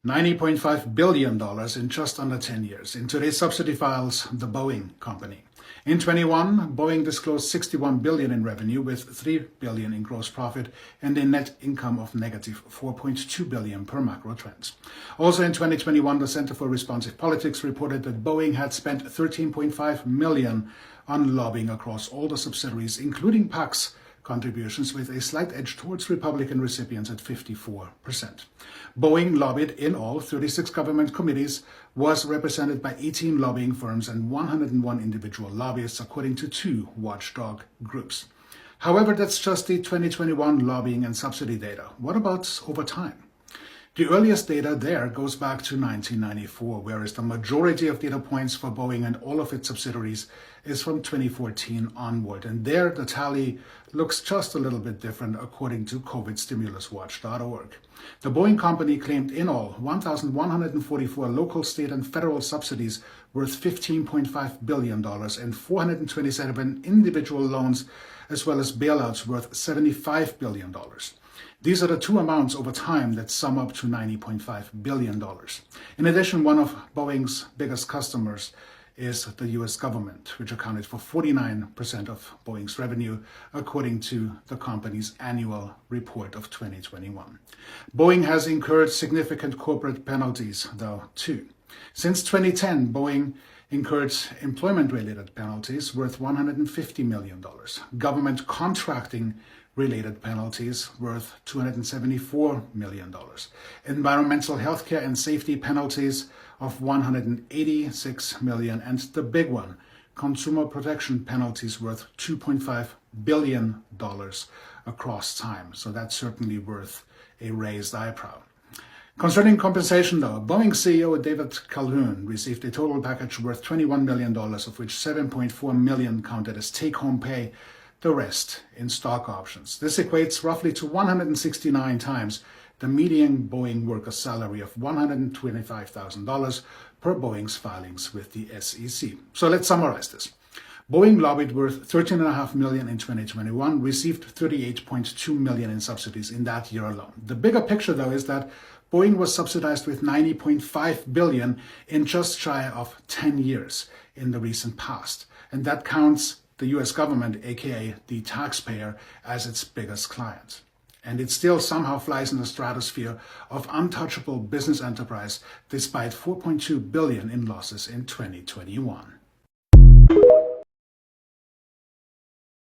$90.5 billion in just under 10 years. In today's Subsidy Files, the Boeing company. In 21, Boeing disclosed $61 billion in revenue with $3 billion in gross profit and a net income of negative $4.2 billion per macro trends. Also in 2021, the Center for Responsive Politics reported that Boeing had spent $13.5 million on lobbying across all the subsidiaries, including PACs contributions, with a slight edge towards Republican recipients at 54%. Boeing lobbied in all 36 government committees, was represented by 18 lobbying firms and 101 individual lobbyists, according to 2 watchdog groups. However, that's just the 2021 lobbying and subsidy data. What about over time? The earliest data there goes back to 1994, whereas the majority of data points for Boeing and all of its subsidiaries is from 2014 onward. And there the tally looks just a little bit different according to COVIDstimuluswatch.org. The Boeing company claimed in all 1,144 local, state and federal subsidies worth $15.5 billion and 427 individual loans, as well as bailouts worth $75 billion. These are the two amounts over time that sum up to $90.5 billion. In addition, one of Boeing's biggest customers is the US government, which accounted for 49% of Boeing's revenue, according to the company's annual report of 2021. Boeing has incurred significant corporate penalties, though, too. Since 2010, Boeing incurred employment-related penalties worth $150 million, government contracting-related penalties worth $274 million, environmental healthcare and safety penalties of $186 million, and the big one, consumer protection penalties worth $2.5 billion across time. So that's certainly worth a raised eyebrow. Concerning compensation, though, Boeing CEO David Calhoun received a total package worth $21 million, of which $7.4 million counted as take-home pay, the rest in stock options. This equates roughly to 169 times the median Boeing worker salary of $125,000 per Boeing's filings with the SEC. So let's summarize this. Boeing lobbied worth $13.5 million in 2021, received $38.2 million in subsidies in that year alone. The bigger picture, though, is that Boeing was subsidized with $90.5 billion in just shy of 10 years in the recent past. And that counts the US government, aka the taxpayer, as its biggest client. And it still somehow flies in the stratosphere of untouchable business enterprise, despite $4.2 billion in losses in 2021.